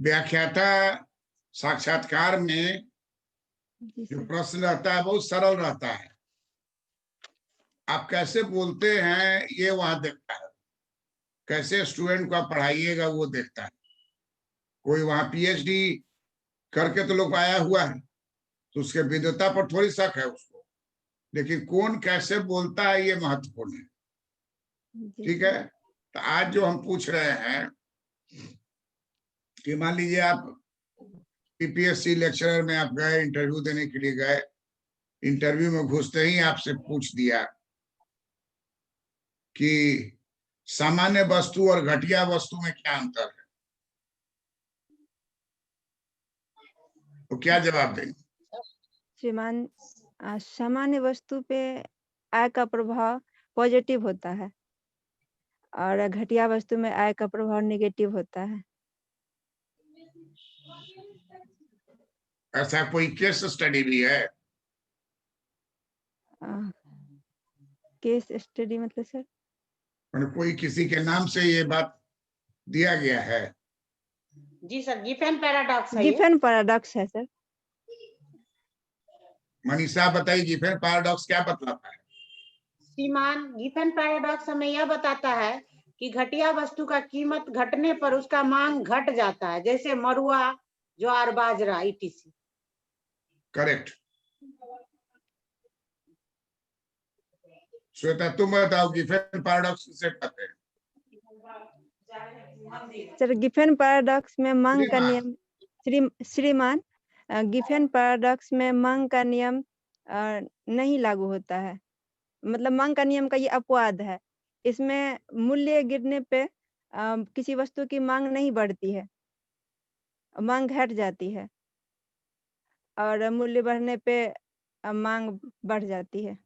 व्याख्याता साक्षात्कार में जो प्रश्न रहता है बहुत सरल रहता है। आप कैसे बोलते हैं ये वहां देखता है, कैसे स्टूडेंट को आप पढ़ाइएगा वो देखता है। कोई वहां पीएचडी करके तो लोग आया हुआ है तो उसके विद्वता पर थोड़ी शक है उसको, लेकिन कौन कैसे बोलता है ये महत्वपूर्ण है। ठीक है, तो आज जो हम पूछ रहे हैं कि मान लीजिए आप पीपीएससी लेक्चरर में आप गए, इंटरव्यू देने के लिए गए, इंटरव्यू में घुसते ही आपसे पूछ दिया कि सामान्य वस्तु और घटिया वस्तु में क्या अंतर है, तो क्या जवाब देंगे? श्रीमान, सामान्य वस्तु पे आय का प्रभाव पॉजिटिव होता है और घटिया वस्तु में आय का प्रभाव नेगेटिव होता है। ऐसा कोई केस स्टडी भी है? केस स्टडी मतलब सर? कोई किसी के नाम से ये बात दिया गया है? जी सर, गिफेन पैराडॉक्स है। गिफेन पैराडॉक्स है सर। मनीषा बताइए, गिफेन पैराडॉक्स क्या बतलाता है? श्रीमान, गिफेन पैराडॉक्स हमें यह बताता है कि घटिया वस्तु का कीमत घटने पर उसका मांग घट जाता है, जैसे मरुआ, ज्वार, बाजरा ईटीसी। करेक्ट। श्वेता तुम बताओ, गिफेन पैराडॉक्स किसे कहते हैं? सर, गिफेन पैराडॉक्स में मांग का नियम श्रीमान, गिफेन पैराडॉक्स में मांग का नियम नहीं लागू होता है। मतलब मांग का नियम का ये अपवाद है। इसमें मूल्य गिरने पे किसी वस्तु की मांग नहीं बढ़ती है, मांग घट जाती है, और मूल्य बढ़ने पे मांग बढ़ जाती है।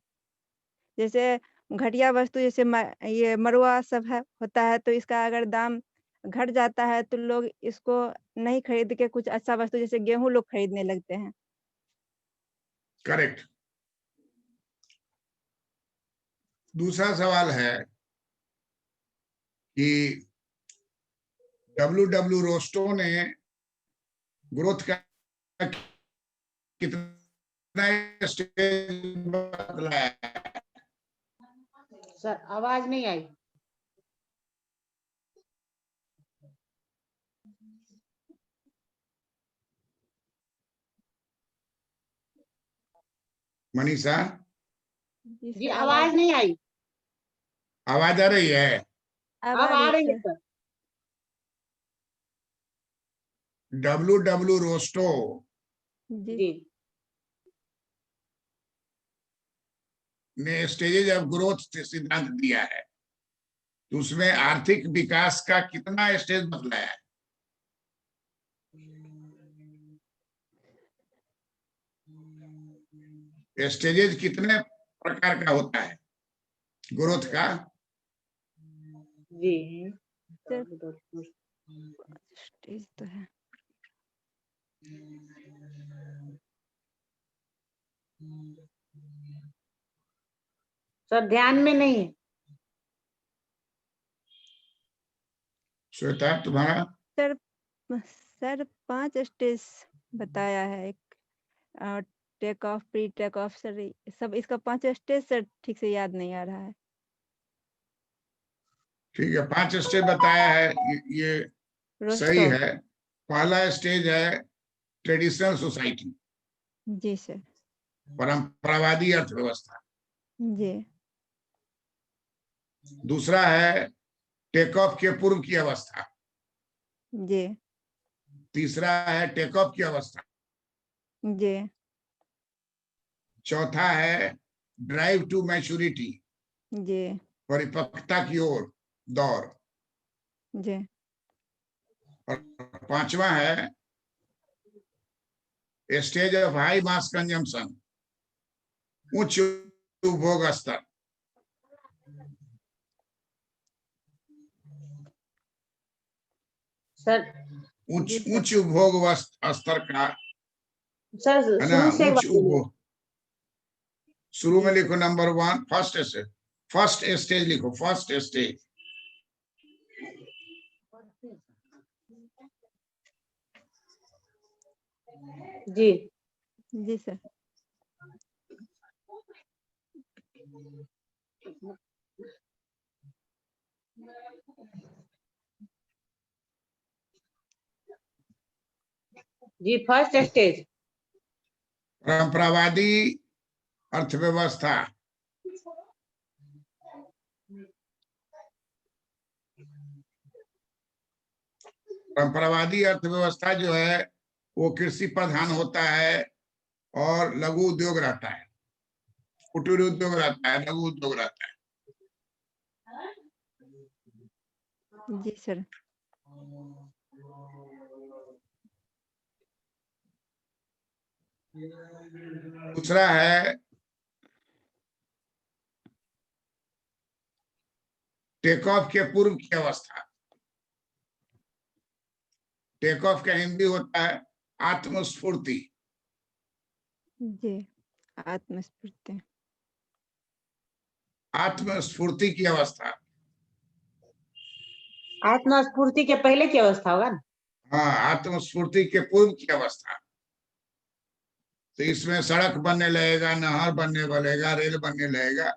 जैसे घटिया वस्तु जैसे ये मरुआ सब है होता है, तो इसका अगर दाम घट जाता है तो लोग इसको नहीं खरीद के कुछ अच्छा वस्तु जैसे गेहूं लोग खरीदने लगते हैं। करेक्ट। दूसरा सवाल है कि डब्ल्यू रोस्टो ने ग्रोथ का कितना स्टेज बतलाया है? सर आवाज नहीं आई। मनीषा जी आवाज नहीं आई। आवाज आ रही है? अब आ रही है सर। डब्ल्यू रोस्टो जी ने स्टेजेज ऑफ ग्रोथ सिद्धांत दिया है, तो उसमें आर्थिक विकास का कितना स्टेज बतलाया है? स्टेजेज कितने प्रकार का होता है ग्रोथ का? जी स्टेज तो है। सर ध्यान में नहीं है। श्वेता तुम्हारा? सर 5 स्टेज बताया है। एक take off, pre take off, sir सब इसका 5 स्टेज सर ठीक से याद नहीं आ रहा है। ठीक है, 5 स्टेज बताया है, ये सही है। पहला स्टेज है ट्रेडिशनल सोसाइटी, जी सर। परंपरावादी अर्थव्यवस्था। जी। दूसरा है टेक ऑफ के पूर्व की अवस्था। जी। तीसरा है टेक ऑफ की अवस्था। जी। चौथा है ड्राइव टू मैच्योरिटी, जी। परिपक्वता की ओर दौर। जी। और पांचवा है stage of high mass consumption, उच्च उपभोग स्तर। सर उच्च उपभोग स्तर का सर है ना, शुरू से उच्च उपभोग। शुरू में लिखो नंबर 1, फर्स्ट स्टेज लिखो, फर्स्ट स्टेज। जी जी सर। जी फर्स्ट स्टेज। परंपरावादी अर्थव्यवस्था। परंपरावादी अर्थव्यवस्था जो है वो कृषि प्रधान होता है और लघु उद्योग रहता है, कुटीर उद्योग रहता है, लघु उद्योग रहता है। जी सर। दूसरा है टेक ऑफ के पूर्व की अवस्था। टेक ऑफ का हिंदी होता है आत्मस्फूर्ति। जी आत्मस्फूर्ति। आत्मस्फूर्ति की अवस्था। आत्मस्फूर्ति के पहले की अवस्था होगा ना। हाँ, आत्मस्फूर्ति के पूर्व की अवस्था। तो इसमें सड़क बनने लगेगा, नहर बनने लगेगा, रेल बनने लगेगा,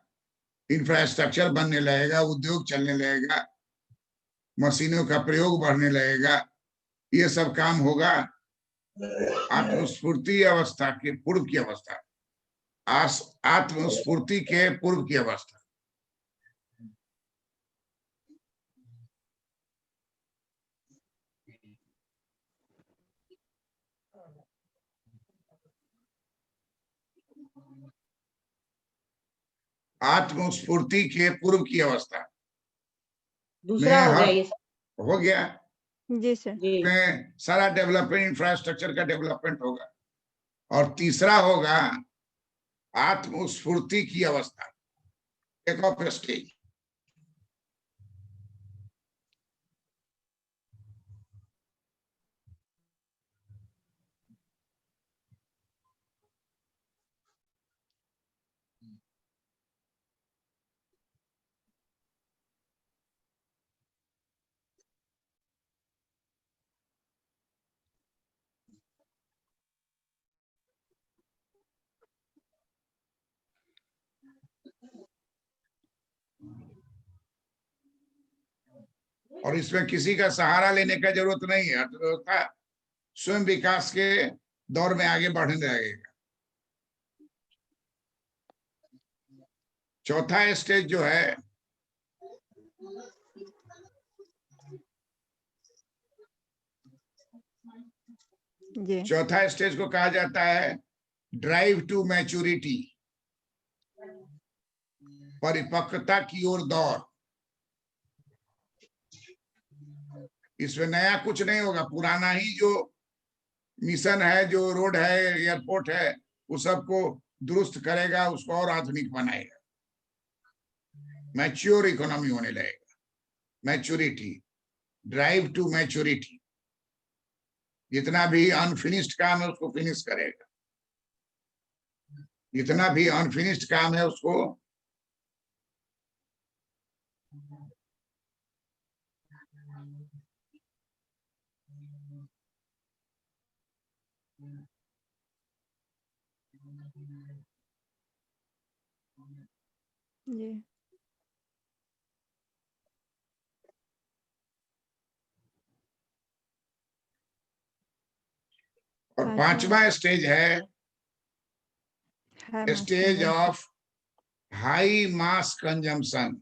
इंफ्रास्ट्रक्चर बनने लगेगा, उद्योग चलने लगेगा, मशीनों का प्रयोग बढ़ने लगेगा। ये सब काम होगा आत्मस्फूर्ति अवस्था के पूर्व की अवस्था, आत्मस्फूर्ति के पूर्व की अवस्था। आत्मस्फूर्ति के पूर्व की अवस्था दूसरा में हो गया हर ये। हो गया। जी सर। जी में सारा डेवलपमेंट, इंफ्रास्ट्रक्चर का डेवलपमेंट होगा। और तीसरा होगा आत्मस्फूर्ति की अवस्था, टेक ऑफ स्टेज। और इसमें किसी का सहारा लेने का जरूरत नहीं है। अर्थव्यवस्था स्वयं विकास के दौर में आगे बढ़ने लगेगा। चौथा स्टेज जो है जी चौथा स्टेज को कहा जाता है ड्राइव टू मैच्योरिटी, परिपक्वता की ओर दौड़। इसमें नया कुछ नहीं होगा, पुराना ही जो मिशन है, जो रोड है, एयरपोर्ट है, वो सबको दुरुस्त करेगा, उसको और आधुनिक बनाएगा। मैच्योर इकोनॉमी होने लगेगा, मैच्योरिटी, ड्राइव टू मैच्योरिटी। जितना भी अनफिनिश्ड काम है उसको फिनिश करेगा, जितना भी अनफिनिश्ड काम है उसको जी और पांचवा स्टेज है है stage of high mass consumption.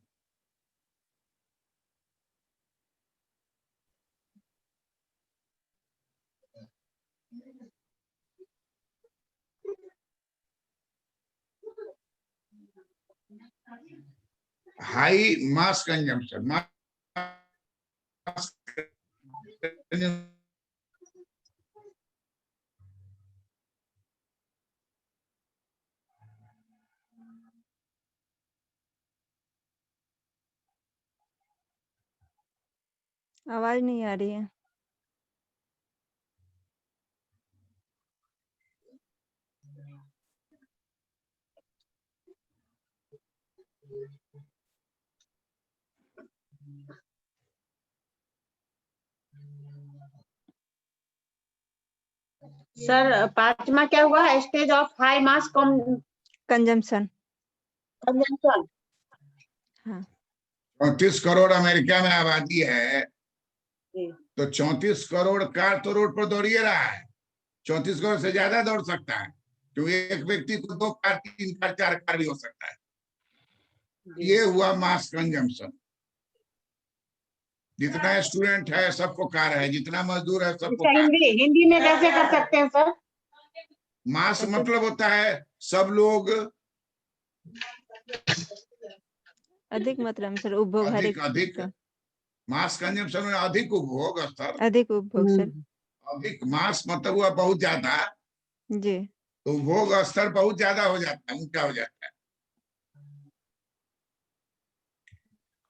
High mass consumption, आवाज नहीं आ रही है। सर 5वां क्या हुआ? Stage of high mass consumption. Consumption. हाँ 34 करोड़ अमेरिका में आबादी है, जी। तो 34 करोड़ कार तो रोड पर दौड़िए रहा है। 34 करोड़ से ज्यादा दौड़ सकता है, क्योंकि एक व्यक्ति को 2 कार, 3 कार, 4 कार भी हो सकता है। जी। ये हुआ मास कंजम्पशन। जितना स्टूडेंट है सबको कार है, जितना मजदूर है सबको अच्छा, कार है। हिंदी में कैसे कर सकते हैं सर? मास अच्छा। मतलब होता है सब लोग, अधिक मात्रा में सर उपभोग, हर एक अधिक चीज का मास कंजम्पशन में अधिक उपभोग स्तर, अधिक उपभोग सर। अधिक मास मतलब हुआ बहुत ज्यादा, जी। तो उपभोग स्तर बहुत ज्यादा हो जाता है, ऊंचा हो जाता है।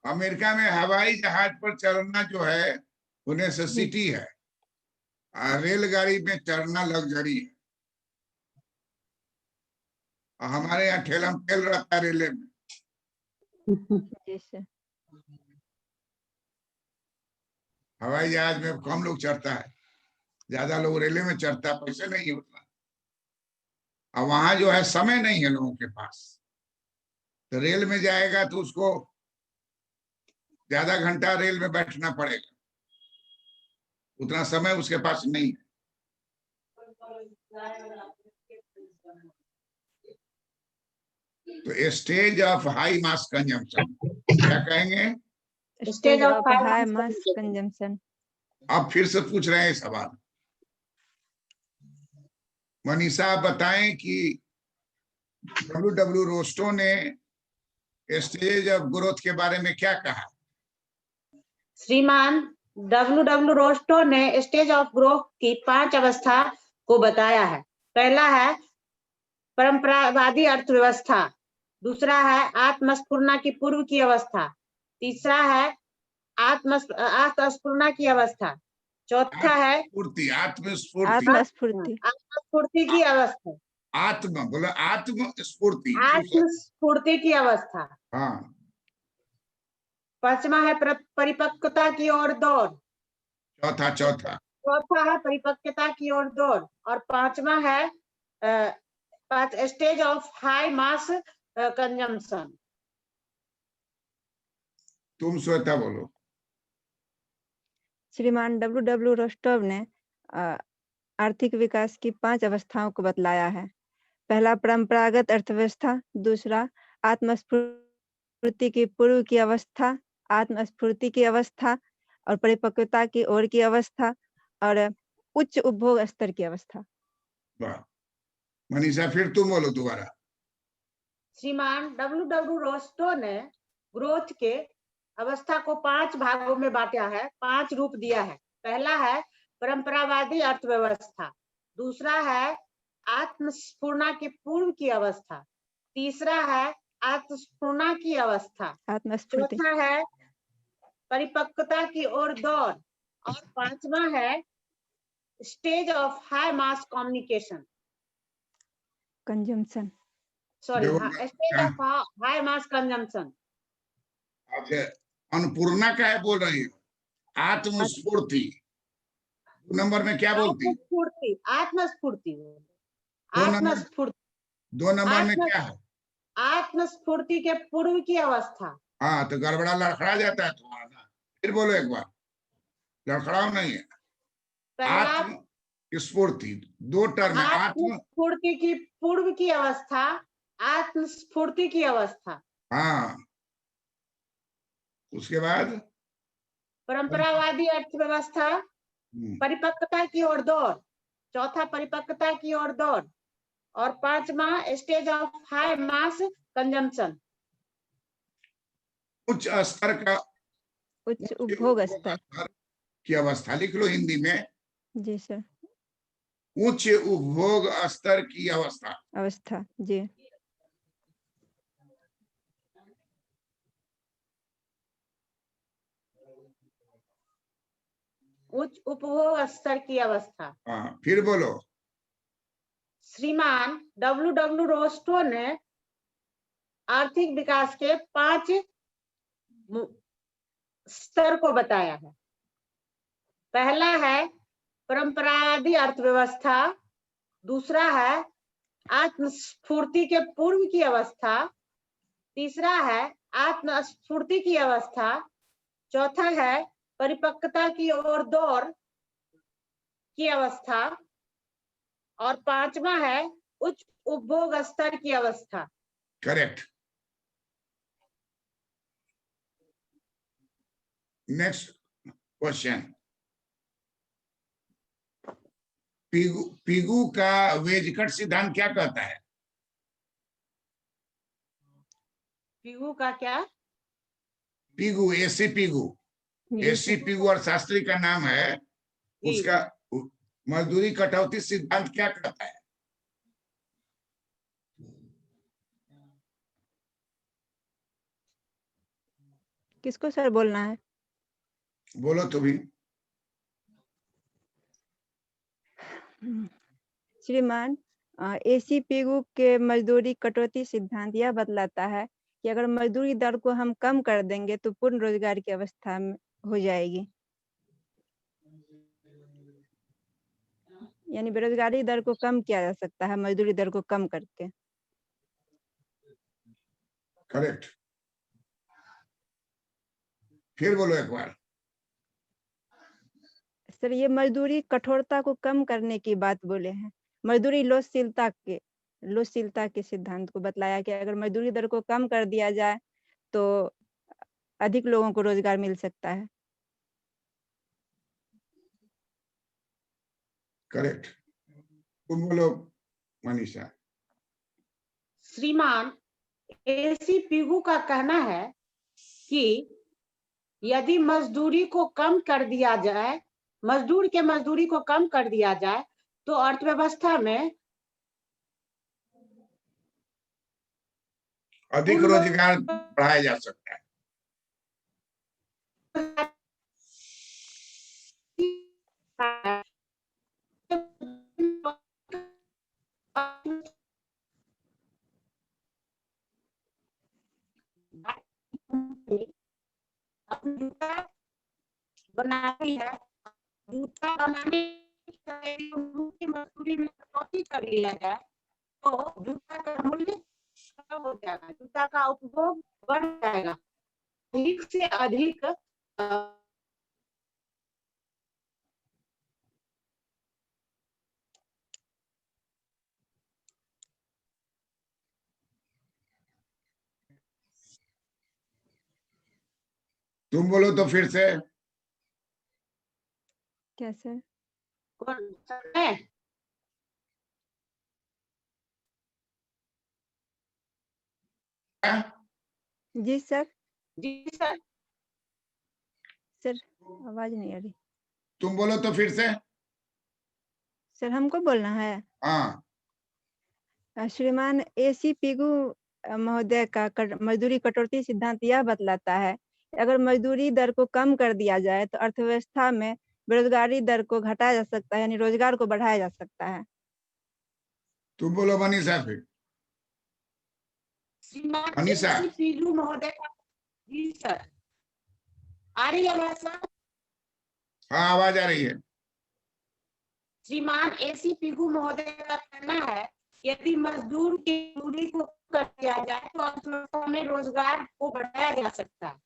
अमेरिका में हवाई जहाज पर चढ़ना जो है वो नेसेसिटी है, और रेलगाड़ी में चढ़ना लग्जरी है। और हमारे यहाँ ठेलम ठेल रहता है रेलवे में। जी सर। हवाई जहाज में कम लोग चढ़ता है, ज्यादा लोग रेलवे में चढ़ता है, पैसे नहीं है उतना। और वहां जो है समय नहीं है लोगों के पास, तो रेल में जाएगा तो उसको ज्यादा घंटा रेल में बैठना पड़ेगा, उतना समय उसके पास नहीं है। तो stage of high mass consumption क्या कहेंगे? Stage of high mass consumption. अब फिर से पूछ रहे हैं सवाल। मनीषा आप बताएं कि डब्ल्यू रोस्टो ने स्टेज ऑफ ग्रोथ के बारे में क्या कहा? श्रीमान डब्ल्यू रोस्टो ने स्टेज ऑफ ग्रोथ की 5 अवस्था को बताया है। पहला है परंपरावादी अर्थव्यवस्था, दूसरा है आत्मस्फुरना की पूर्व की अवस्था, तीसरा है आत्मस्फुरना की अवस्था, चौथा है आत्मस्फूर्ति की अवस्था, आत्मस्फूर्ति आत्मस्फूर्ति की अवस्था। हाँ। 5वां है परिपक्वता की ओर दौड़, चौथा चौथा है परिपक्वता की ओर दौड़, और 5वां है stage of high mass consumption. तुम श्वेता बोलो। श्रीमान डब्ल्यू रोस्टोव ने आर्थिक विकास की 5 अवस्थाओं को बतलाया है। पहला परंपरागत अर्थव्यवस्था, दूसरा आत्मस्फूर्ति की पूर्व की अवस्था, आत्मस्फूर्ति की अवस्था, और परिपक्वता की ओर की अवस्था, और उच्च उपभोग स्तर की अवस्था। वाह मनीषा, फिर तुम बोलो दोबारा। श्रीमान डब्ल्यू रोस्टो ने ग्रोथ के अवस्था को 5 भागों में बांटा है, 5 रूप दिया है। पहला है परंपरावादी अर्थव्यवस्था, दूसरा है आत्मस्फुरना की पूर्व की अवस्था, तीसरा है आत्मस्फुरना की अवस्था, चौथा है परिपक्वता की ओर दौड़, और 5वां है stage of high mass communication consumption. Sorry stage of high mass consumption. Annapurna क्या है बोल रही हो? आत्मस्फूर्ति 2 नंबर में क्या बोलती? आत्मस्फूर्ति। आत्मस्फूर्ति 2 नंबर में क्या है? आत्मस्फूर्ति के पूर्व की अवस्था। हाँ तो गड़बड़ा लड़खड़ा जाता है तुम्हारा ना। फिर बोलो एक बार, लड़खड़ाओ नहीं है। आत्मस्फूर्ति 2 टर्म है। आत्मस्फूर्ति की पूर्व की अवस्था, आत्मस्फूर्ति की अवस्था। हाँ उसके बाद परंपरावादी अर्थव्यवस्था, परिपक्वता की ओर दौड़, चौथा परिपक्वता की ओर दौड़, और 5वां stage of high mass consumption, उच्च स्तर का, उच्च उपभोग स्तर की अवस्था। लिख लो हिंदी में। जी सर। उच्च उपभोग स्तर की अवस्था जी। उच्च उपभोग स्तर की अवस्था। हाँ फिर बोलो। श्रीमान डब्ल्यू रोस्टो ने आर्थिक विकास के 5 स्तर को बताया है। पहला है परंपरावादी अर्थव्यवस्था, दूसरा है आत्मस्फूर्ति के पूर्व की अवस्था, तीसरा है आत्मस्फूर्ति की अवस्था, चौथा है परिपक्वता की ओर दौड़ की अवस्था, और पांचवा है उच्च उपभोग स्तर की अवस्था। करेक्ट। नेक्स्ट क्वेश्चन, पिगू का वेज कट सिद्धांत क्या कहता है? पिगू का क्या? पिगू, एसी पिगू, जी एसी सर। पिगू और शास्त्री का नाम है, जी। उसका मजदूरी कटौती सिद्धांत क्या कहता है? किसको सर बोलना है? बोलो तो भी। श्रीमान, एसी पिगू के मजदूरी कटौती सिद्धांत यह बतलाता है कि अगर मजदूरी दर को हम कम कर देंगे तो पूर्ण रोजगार की अवस्था में हो जाएगी, यानी बेरोजगारी दर को कम किया जा सकता है मजदूरी दर को कम करके। करेक्ट। फिर बोलो एक बार। सर, ये मजदूरी कठोरता को कम करने की बात बोले हैं, मजदूरी लोचशीलता के सिद्धांत को बतलाया कि अगर मजदूरी दर को कम कर दिया जाए तो अधिक लोगों को रोजगार मिल सकता है। करेक्ट। तुम बोलो मनीषा। श्रीमान, एसी पिगू का कहना है कि यदि मजदूरी को कम कर दिया जाए, मजदूरी को कम कर दिया जाए तो अर्थव्यवस्था में अधिक रोजगार बढ़ाया जा सकता है। जूता बनाती है, जूता बनाने की मजदूरी में कटौती कर लिया जाए तो जूता का मूल्य कम हो जाएगा, जूता का उपभोग बढ़ जाएगा, अधिक से अधिक तुम बोलो तो फिर से। क्या सर? जी सर। जी सर। सर, आवाज नहीं आ रही। तुम बोलो तो फिर से। सर, हमको बोलना है? हाँ। श्रीमान, एसी पिगू महोदय का मजदूरी कटौती सिद्धांत यह बतलाता है कि अगर मजदूरी दर को कम कर दिया जाए तो अर्थव्यवस्था में बेरोजगारी दर को घटाया जा सकता है, यानी रोजगार को बढ़ाया जा सकता है। तुम बोलो मनीषा फिर। श्रीमान, मनीषा। एसी पिगू महोदय का। जी सर, आ रही है आवाज सर? हाँ, आवाज आ रही है। श्रीमान, एसी पिगू महोदय का कहना है यदि मजदूर की दूरी को कर दिया जाए तो अर्थव्यवस्था में रोजगार को बढ़ाया जा सकता है।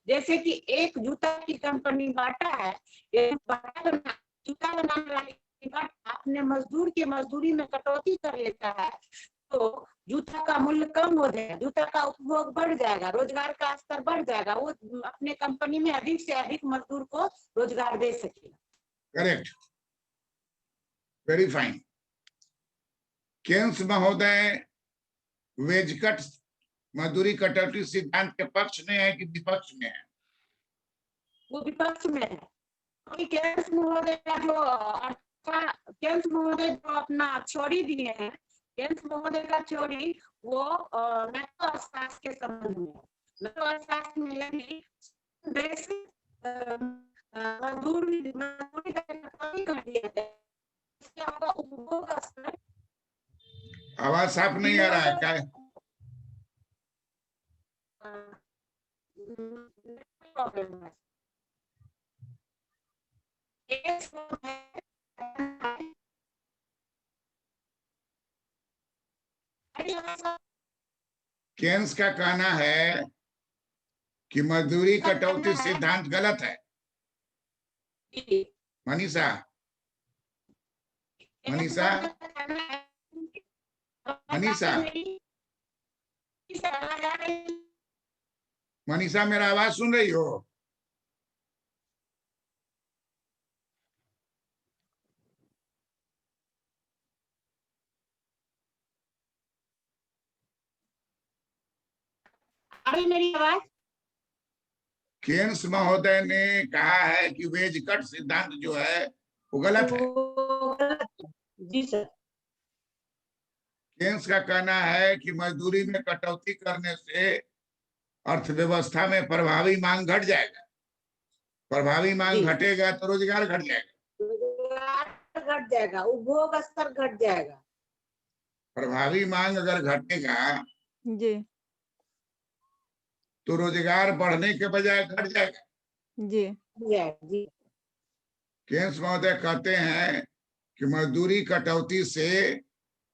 जैसे कि एक जूता की कंपनी बाटा है, जूता बनाने वाली बाटा अपने मजदूर की मजदूरी में कटौती कर लेता है तो जूता का मूल्य कम हो जाएगा, जूता का उपभोग बढ़ जाएगा, रोजगार का स्तर बढ़ जाएगा, वो अपने कंपनी में अधिक से अधिक मजदूर को रोजगार दे सकेगा। Correct, very fine. केन्स महोदय वेज कट मजदूरी कटौती सिद्धांत के पक्ष में है कि विपक्ष में है? वो विपक्ष में है। केन्स महोदय जो अपना थ्योरी दिए हैं, केन्स महोदय का थ्योरी वो मैक्रो अर्थशास्त्र के संबंध में, मैक्रो अर्थशास्त्र में यदि बेसिक मजदूरी कर दिया जाए, उपभोग स्तर। आवाज साफ नहीं आ रहा है क्या? प्रॉब्लम है। केन्स का कहना है कि मजदूरी कटौती सिद्धांत गलत है। मनीषा, मनीषा, मनीषा, मनीषा, मेरा आवाज सुन रही हो? अभी मेरी आवाज? केन्स महोदय ने कहा है कि वेज कट सिद्धांत जो है वो गलत है। जी सर। केन्स का कहना है कि मजदूरी में कटौती करने से अर्थव्यवस्था में प्रभावी मांग घट जाएगा। प्रभावी मांग घटेगा तो रोजगार घट जाएगा। रोजगार घट जाएगा, उपभोग स्तर घट जाएगा। प्रभावी मांग अगर घटेगा जी तो रोजगार बढ़ने के बजाय घट जाएगा। जी जी। केन्स महोदय कहते हैं कि मजदूरी कटौती से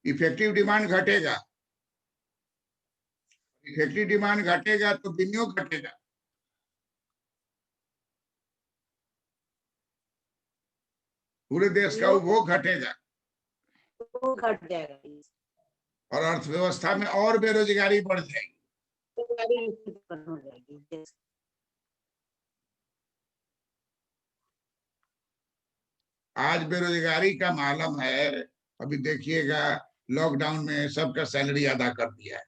इफेक्टिव डिमांड घटेगा। इफेक्टिव डिमांड घटेगा तो विनियोग घटेगा। पूरे देश का उपभोग घटेगा वो घट जाएगा और अर्थव्यवस्था में और बेरोजगारी बढ़ जाएगी। हो जाएगी। आज बेरोजगारी का मालूम है। अभी देखिएगा, लॉकडाउन में सबका सैलरी अदा कर दिया है,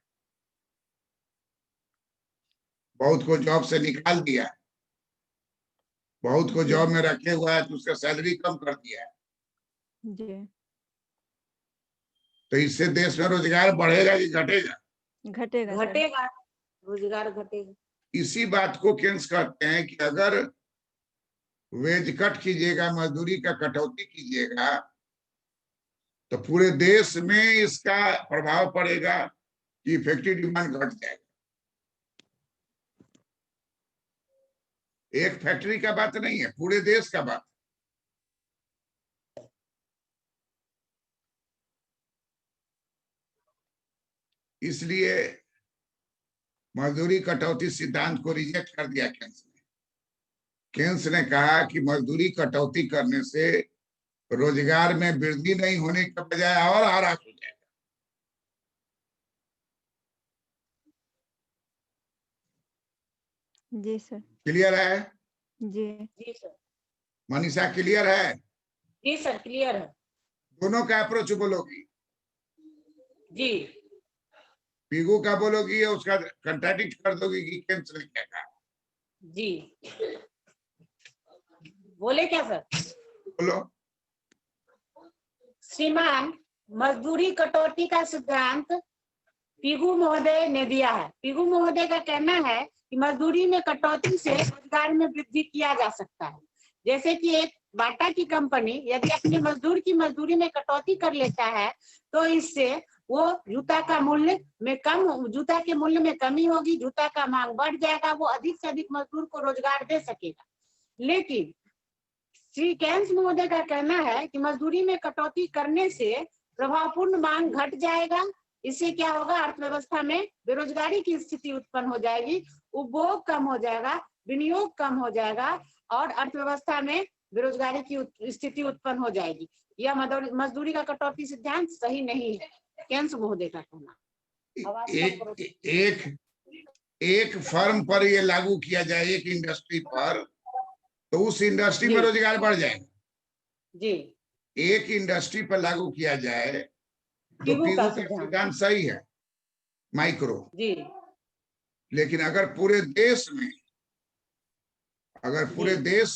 बहुत को जॉब से निकाल दिया है, बहुत को जॉब में रखे हुआ है तो उसका सैलरी कम कर दिया है। जी तो इससे देश में रोजगार बढ़ेगा कि घटेगा? घटेगा सर। घटेगा, रोजगार घटेगा। इसी बात को केन्स कहते हैं कि अगर वेज कट कीजिएगा, मजदूरी का कटौती कीजिएगा तो पूरे देश में इसका प्रभाव पड़ेगा कि इफेक्टिव डिमांड घट जाएगा। एक फैक्ट्री का बात नहीं है, पूरे देश का बात। इसलिए मजदूरी कटौती सिद्धांत को रिजेक्ट कर दिया केन्स ने। केन्स ने कहा कि मजदूरी कटौती करने से रोजगार में वृद्धि नहीं होने के बजाय और ह्रास हो जाएगा। जी सर। क्लियर है? जी जी सर। मनीषा, क्लियर है? जी सर, क्लियर है। दोनों का अप्रोच बोलोगी? जी। पीगू का बोलोगी या उसका कंट्राडिक्ट कर दोगी कि केन्स ने क्या कहा? जी बोले क्या सर? बोलो। श्रीमान, मजदूरी कटौती का सिद्धांत पीगू महोदय ने दिया है। पीगू महोदय का कहना है कि मजदूरी में कटौती से रोजगार में वृद्धि किया जा सकता है। जैसे कि एक बाटा की कंपनी यदि अपने मजदूर की मजदूरी में कटौती कर लेता है तो इससे वो जूता के मूल्य में कमी होगी, जूता का मांग बढ़ जाएगा, वो अधिक से अधिक मजदूर को रोजगार दे सकेगा। लेकिन श्री केन्स महोदय का कहना है कि मजदूरी में कटौती करने से प्रभावपूर्ण मांग घट जाएगा। इससे क्या होगा? अर्थव्यवस्था में बेरोजगारी की स्थिति उत्पन्न हो जाएगी, उपभोग कम हो जाएगा, विनियोग कम हो जाएगा और अर्थव्यवस्था में बेरोजगारी की स्थिति उत्पन्न हो जाएगी। यह मजदूरी का कटौती सिद्धांत सही नहीं है, केन्स महोदय का कहना। एक फर्म पर ये लागू किया जाए, एक इंडस्ट्री पर, तो उस इंडस्ट्री में रोजगार बढ़ जाएगा। जी। एक इंडस्ट्री पर लागू किया जाए तो पीगू का सिद्धांत सही है, माइक्रो। जी। लेकिन अगर पूरे देश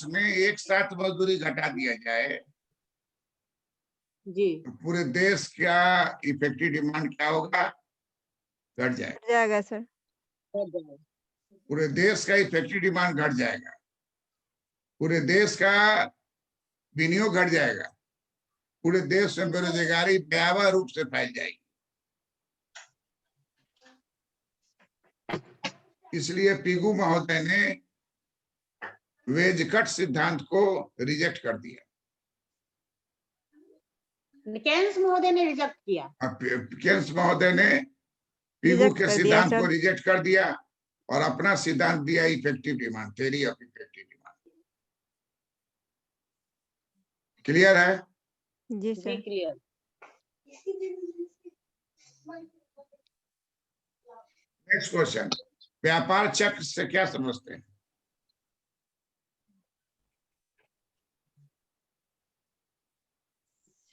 में एक साथ मजदूरी घटा दिया जाए जी तो पूरे देश का इफेक्टिव डिमांड क्या होगा? घट जाएगा सर। पूरे देश का इफेक्टिव डिमांड घट जाएगा, पूरे देश का विनियोग घट जाएगा, पूरे देश में बेरोजगारी भयावह रूप से फैल जाएगी। इसलिए पीगू महोदय ने वेज कट सिद्धांत को रिजेक्ट कर दिया। केन्स महोदय ने रिजेक्ट किया। केन्स महोदय ने पीगू रिजेक्ट के कर दिया सिद्धांत को सर। रिजेक्ट कर दिया और अपना सिद्धांत दिया effective demand, theory of effective demand. Clear है? जी जी सर। क्लियर। नेक्स्ट क्वेश्चन, व्यापार चक्र से क्या समझते हैं?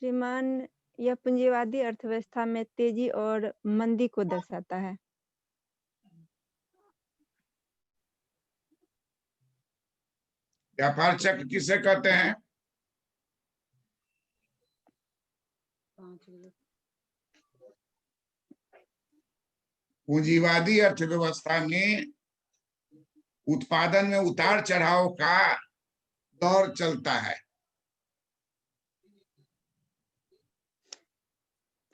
श्रीमान, यह पूंजीवादी अर्थव्यवस्था में तेजी और मंदी को दर्शाता है। व्यापार चक्र किसे कहते हैं? पूंजीवादी अर्थव्यवस्था में उत्पादन में उतार चढ़ाव का दौर चलता है।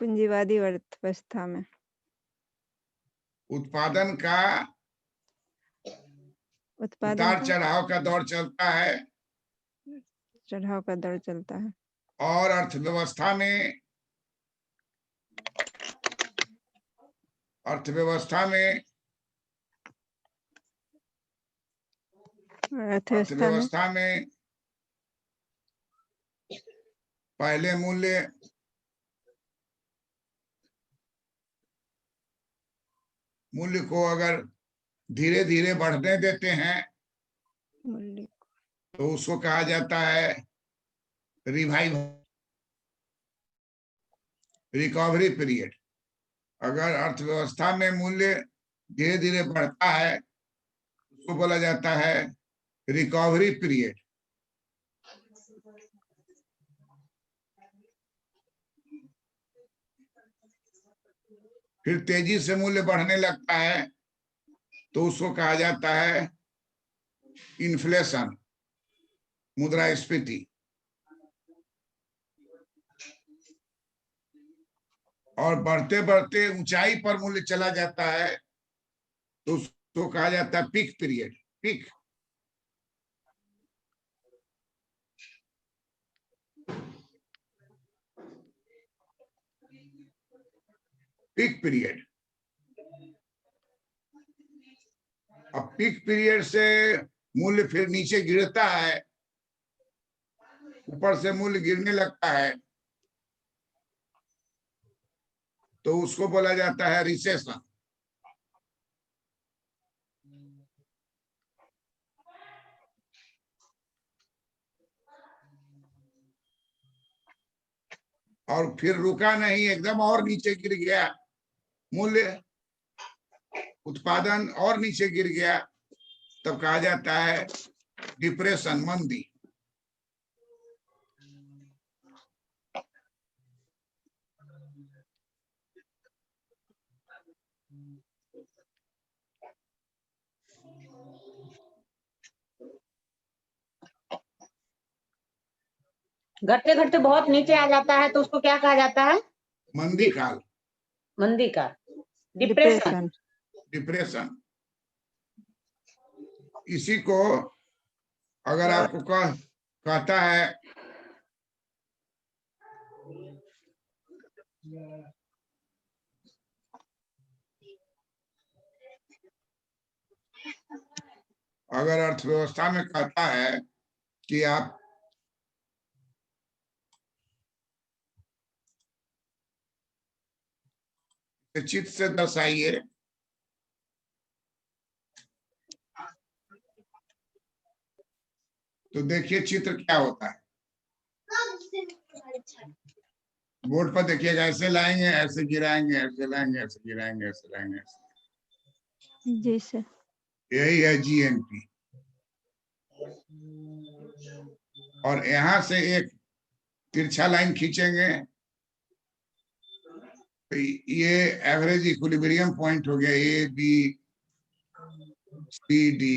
पूंजीवादी अर्थव्यवस्था में उत्पादन का उतार चढ़ाव का दौर चलता है चढ़ाव का दौर चलता है और अर्थव्यवस्था में अर्थव्यवस्था में पहले मूल्य को अगर धीरे धीरे बढ़ने देते हैं मूल्य तो उसको कहा जाता है रिकवरी पीरियड। अगर अर्थव्यवस्था में मूल्य धीरे धीरे बढ़ता है उसको बोला जाता है रिकवरी पीरियड। फिर तेजी से मूल्य बढ़ने लगता है तो उसको कहा जाता है इन्फ्लेशन, मुद्रास्फीति। और बढ़ते बढ़ते ऊंचाई पर मूल्य चला जाता है तो उसको कहा जाता है पीक पीरियड। Peak period. अब पीक पीरियड से मूल्य फिर नीचे गिरता है, ऊपर से मूल्य गिरने लगता है तो उसको बोला जाता है रिसेशन। और फिर रुका नहीं, एकदम और नीचे गिर गया मूल्य, उत्पादन और नीचे गिर गया, तब कहा जाता है डिप्रेशन, मंदी। घटते घटते बहुत नीचे आ जाता है तो उसको क्या कहा जाता है? मंदी काल, मंदी काल, डिप्रेशन। डिप्रेशन। इसी को अगर आपको कहता है अगर अर्थव्यवस्था में कहता है कि आप चित्र से दर्शाइए तो देखिए चित्र क्या होता है। बोर्ड पर देखिएगा, ऐसे लाएंगे, ऐसे गिराएंगे, ऐसे लाएंगे, ऐसे गिराएंगे, ऐसे लाएंगे, ऐसे। जी सर। यही है जीएनपी। और यहां से एक तिरछा लाइन खींचेंगे तो ये एवरेज इक्विलिब्रियम पॉइंट हो गया, A B C D,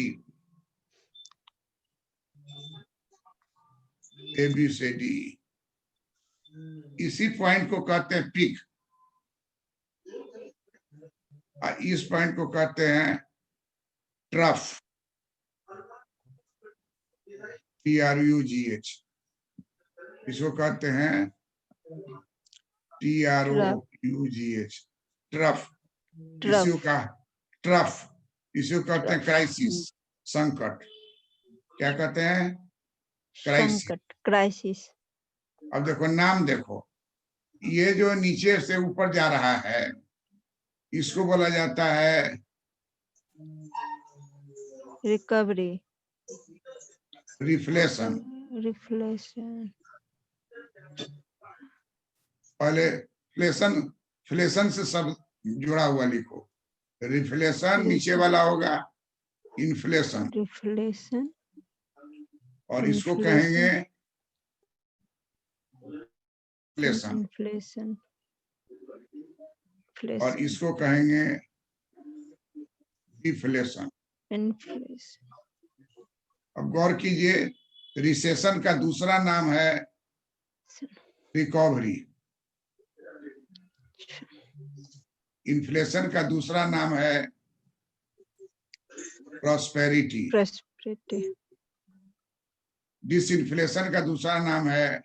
A B से डी। इसी पॉइंट को कहते हैं पीक और इस पॉइंट को कहते हैं ट्रफ, TRUGH। इसको कहते हैं TROUGH, ट्रफ। इश्यू का ट्रफ, इश्यू कहते हैं क्राइसिस, संकट, क्या कहते हैं? क्राइसिस। संकट, क्राइसिस। अब देखो नाम देखो, ये जो नीचे से ऊपर जा रहा है इसको बोला जाता है रिकवरी, रिफ्लेशन। रिफ्लेशन, पहले फ्लेशन, फ्लेशन से सब जुड़ा हुआ लिखो। रिफ्लेशन नीचे वाला होगा इन्फ्लेशन, रिफ्लेशन, और इसको कहेंगे इन्फ्लेशन, इन्फ्लेशन, और इसको कहेंगे डिफ्लेशन। इन्फ्लेशन। अब गौर कीजिए, रिसेशन का दूसरा नाम है रिकवरी, इन्फ्लेशन का दूसरा नाम है प्रॉस्पेरिटी, प्रॉस्पेरिटी, डिसइन्फ्लेशन का दूसरा नाम है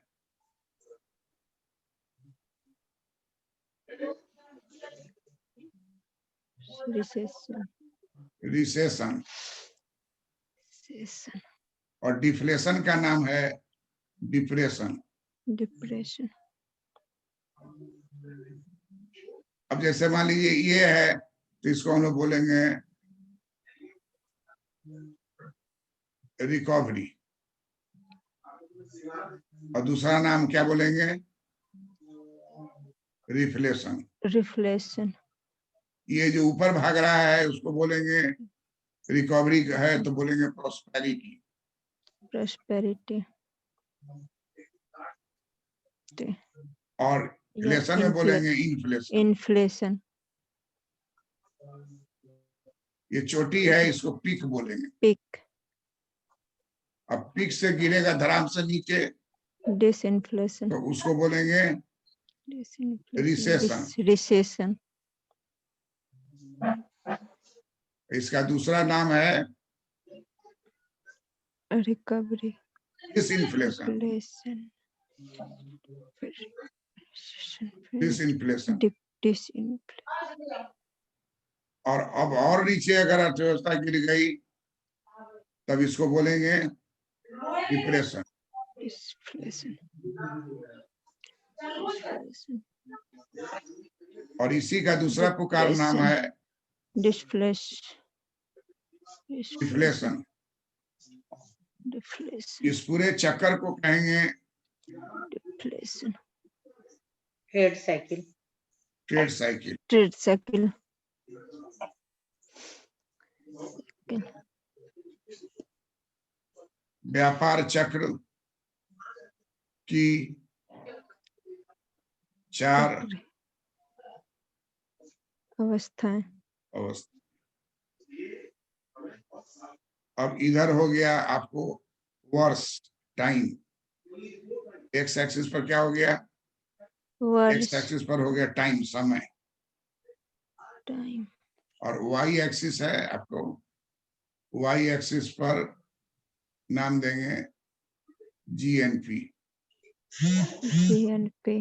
रिसेशन, रिसेशन, और डिफ्लेशन का नाम है डिप्रेशन। डिप्रेशन। अब जैसे मान लीजिए ये है तो इसको हम लोग बोलेंगे रिकवरी, और दूसरा नाम क्या बोलेंगे? रिफ्लेशन। रिफ्लेशन। ये जो ऊपर भाग रहा है उसको बोलेंगे रिकवरी है तो बोलेंगे प्रॉस्पेरिटी, प्रॉस्पेरिटी। और इन्फ्लेशन में बोलेंगे इन्फ्लेशन। इन्फ्लेशन। ये चोटी है, इसको पीक बोलेंगे। पीक। अब पीक से गिरेगा धराम से नीचे डिसइन्फ्लेशन, तो उसको बोलेंगे रिसेशन। रिसेशन। इसका दूसरा नाम है रिकवरी, डिसइन्फ्लेशन, डिसइन्फ्लेशन। और अब और नीचे अगर अर्थव्यवस्था गिर गई तब इसको बोलेंगे डिप्रेशन। और इसी का दूसरा पुकार नाम है डिफ्लेशन। इस पूरे चक्कर को कहेंगे deflation, trade cycle, trade cycle. Trade cycle. व्यापार चक्र की 4 अवस्थाएं। अब इधर हो गया आपको वर्ष, टाइम। एक्स एक्सिस पर क्या हो गया? एक्स एक्सिस पर हो गया टाइम, समय। टाइम। और वाई एक्सिस है आपको, वाई एक्सिस पर नाम देंगे जीएनपी, जीएनपी।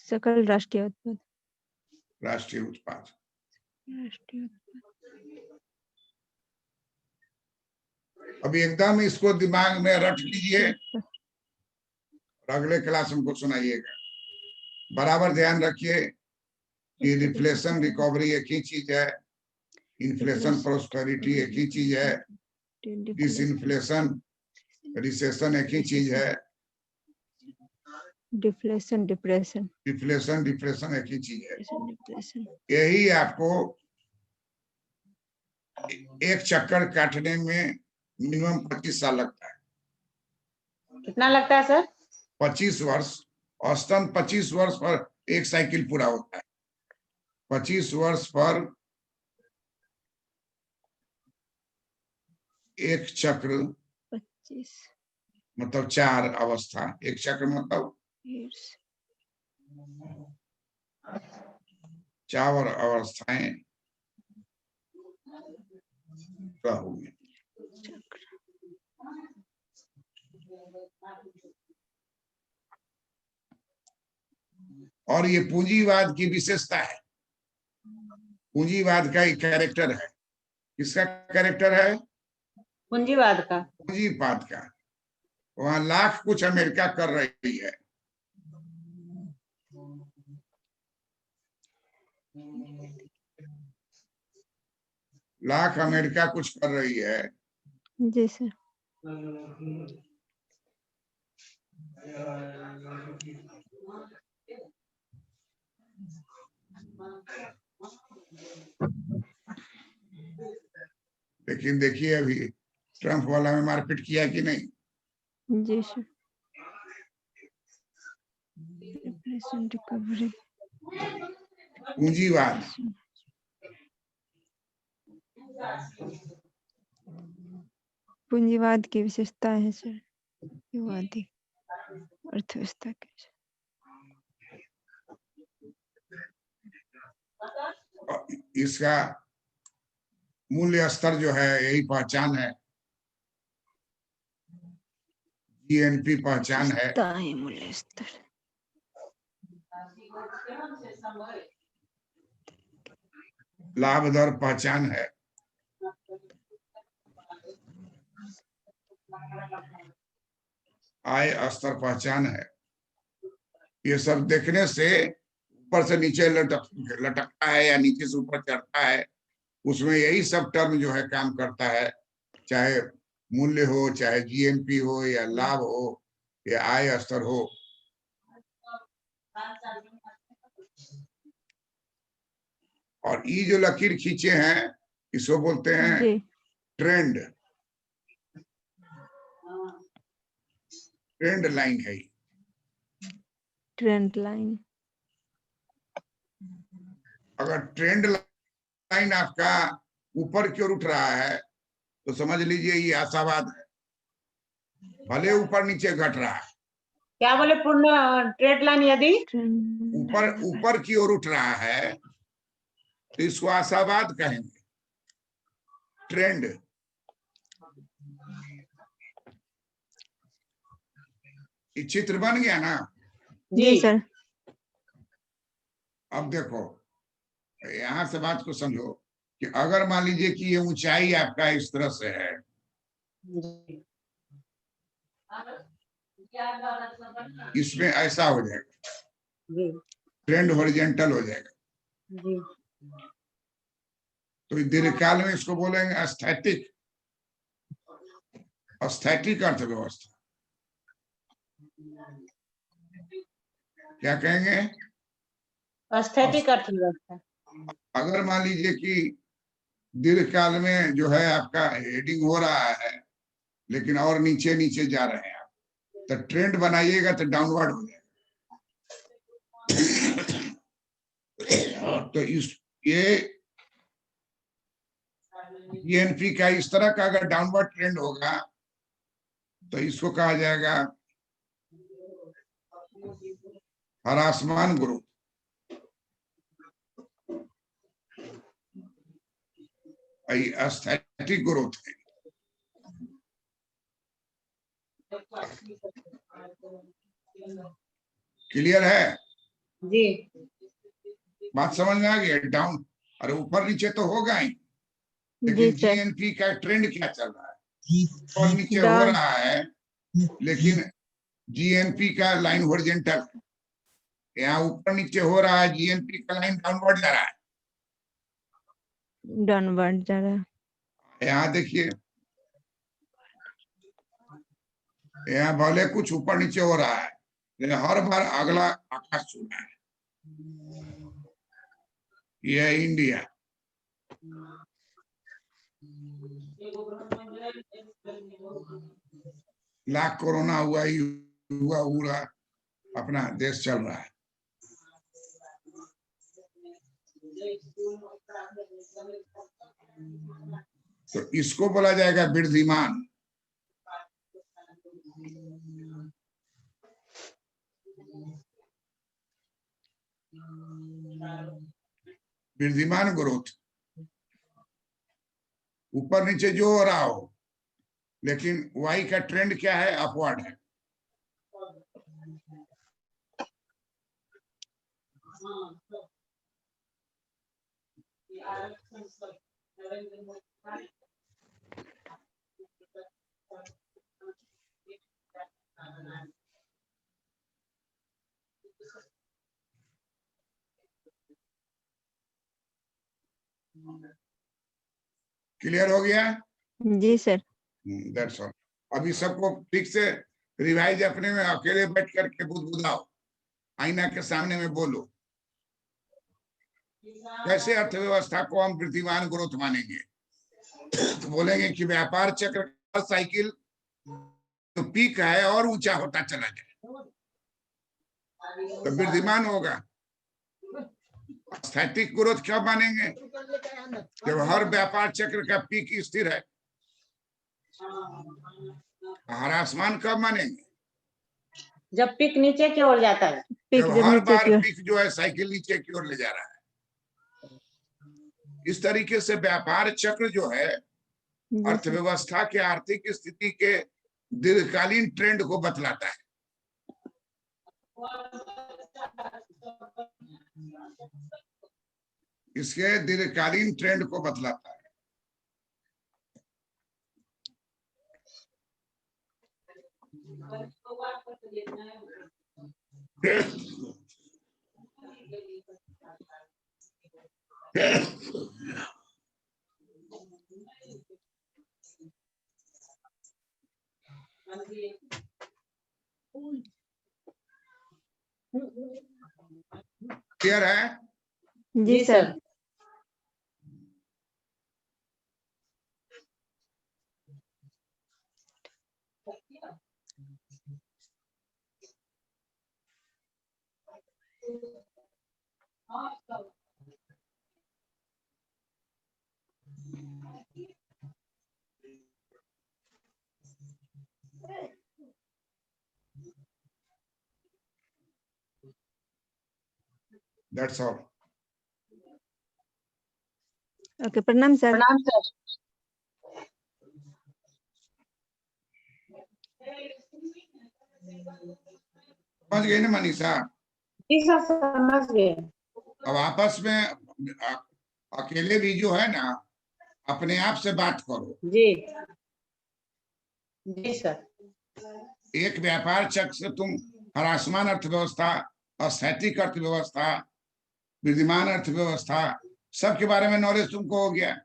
सकल राष्ट्रीय उत्पाद, राष्ट्रीय उत्पाद। अब एकदम इसको दिमाग में रख लीजिए और अगले क्लास हमको सुनाइएगा। बराबर ध्यान रखिए कि रिफ्लेशन रिकवरी एक ही चीज है, इन्फ्लेशन प्रॉस्पेरिटी एक ही चीज है, डिसइन्फ्लेशन रिसेशन एक ही चीज है, डिफ्लेशन डिप्रेशन, डिफ्लेशन डिप्रेशन एक ही चीज है। यही आपको एक चक्कर काटने में मिनिमम 25 साल लगता है। कितना लगता है सर? 25 वर्ष, औसतन 25 वर्ष पर एक साइकिल पूरा होता है। 25 वर्ष पर एक चक्र, 25 मतलब 4 अवस्था। एक चक्र मतलब 4 अवस्थाएं पूरा होंगे। और ये पूंजीवाद की विशेषता है, पूंजीवाद का एक कैरेक्टर है। किसका कैरेक्टर है? पूंजीवाद का। पूंजीवाद का। वहां लाख कुछ अमेरिका कर रही है, लाख अमेरिका कुछ कर रही है। जी सर। लेकिन देखिए अभी ट्रम्प वाला में मारपीट किया कि नहीं? जी सर। रिकवरी। पूंजीवाद। पूंजीवाद की विशेषता है सर, पूंजीवादी अर्थव्यवस्था के। इसका मूल्य स्तर जो है यही पहचान है, जीएनपी पहचान है, मूल्य स्तर। लाभ दर पहचान है, आय स्तर पहचान है। ये सब देखने से ऊपर से नीचे लटकता है या नीचे से ऊपर चढ़ता है, उसमें यही सब टर्म जो है काम करता है, चाहे मूल्य हो, चाहे जीएनपी हो, या लाभ हो, या आय स्तर हो। और ये जो लकीर खींचे हैं इसको बोलते हैं जी। ट्रेंड, ट्रेंड लाइन है। Trend line. अगर ट्रेंड लाइन आपका ऊपर की ओर उठ रहा है तो समझ लीजिए ये आशावाद है, भले ऊपर नीचे घट रहा है। क्या बोले? पूर्ण ट्रेड लाइन यदि ऊपर की ओर उठ रहा है तो इसको आशावाद कहेंगे, ट्रेंड। ये चित्र बन गया ना? जी सर। अब देखो यहां से बात को समझो कि अगर मान लीजिए कि ये ऊंचाई आपका इस तरह से है, इसमें ऐसा हो जाएगा, ट्रेंड हॉरिजॉन्टल हो जाएगा। तो दीर्घकाल में इसको बोलेंगे एस्थेटिक, एस्थेटिक अर्थव्यवस्था। क्या कहेंगे? एस्थेटिक अर्थव्यवस्था। अगर मान लीजिए कि दीर्घकाल में जो है आपका हेडिंग हो रहा है लेकिन और नीचे नीचे जा रहे हैं आप, तो ट्रेंड बनाइएगा तो डाउनवर्ड हो जाएगा। तो ये जीएनपी का इस तरह का अगर डाउनवर्ड ट्रेंड होगा तो इसको कहा जाएगा ह्रासमान ग्रोथ। एस्थेटिक ग्रोथ है। क्लियर है? जी। बात समझ में आ गई? डाउन, अरे ऊपर नीचे तो होगा ही, लेकिन जीएनपी का ट्रेंड क्या चल रहा है? ऊपर नीचे हो रहा है, लेकिन जीएनपी का लाइन हॉरिजॉन्टल, यहाँ ऊपर नीचे हो रहा है, जीएनपी का लाइन डाउनवर्ड जा रहा है। डाउनवर्ड जा रहा है। यहाँ देखिए, यहाँ भले कुछ ऊपर नीचे हो रहा है लेकिन हर बार अगला आकाश छू रहा है। यह है इंडिया। लाख कोरोना हुआ ही हुआ अपना देश चल रहा है। तो इसको बोला जाएगा वृद्धिमान। वृद्धिमान ग्रोथ, ऊपर नीचे जो हो रहा हो, लेकिन वाई का ट्रेंड क्या है? अपवर्ड है। क्लियर हो गया? जी सर। That's all. अभी सबको ठीक से रिवाइज अपने में अकेले बैठ करके बुदबुदाओ, आईना के सामने में बोलो, कैसे अर्थव्यवस्था को हम वृद्धिमान ग्रोथ मानेंगे? तो बोलेंगे कि व्यापार चक्र का साइकिल तो पीक है और ऊंचा होता चला जाए तो वृद्धिमान होगा। स्थैतिक ग्रोथ क्या मानेंगे? जब हर व्यापार चक्र का पीक स्थिर है। ह्रासमान कब मानेंगे? जब पीक नीचे की ओर जाता है। पीक जब जब हर नीचे बार की ओर। पीक जो है साइकिल नीचे की ओर ले जा रहा है। इस तरीके से व्यापार चक्र जो है जी सर। अर्थव्यवस्था के आर्थिक स्थिति के दीर्घकालीन ट्रेंड को बतलाता है। इसके दीर्घकालीन ट्रेंड को बतलाता है। क्लियर है? जी सर। That's all. ओके, प्रणाम सर। प्रणाम सर। समझ गई ना मनीषा? जी सर समझ गए। अब आपस में अकेले भी जो है ना अपने आप से बात करो। जी जी सर। एक व्यापार चक्र से तुम ह्रासमान अर्थव्यवस्था, अस्थैतिक अर्थव्यवस्था, विद्यमान अर्थव्यवस्था सबके बारे में नॉलेज तुमको हो गया।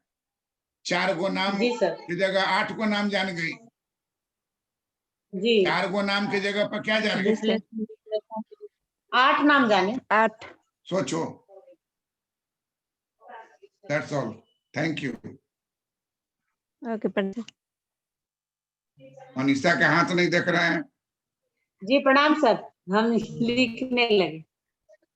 4 गो नाम जी सर। की जगह 8 गो नाम जान गई। जी 4 गो नाम की जगह पर क्या जान जी गई? सर। 8 नाम जाने। 8। सोचो। That's all. Thank you. Okay प्रणाम। मनीषा का हाथ नहीं देख रहे हैं। जी प्रणाम सर, हम लिखने लगे।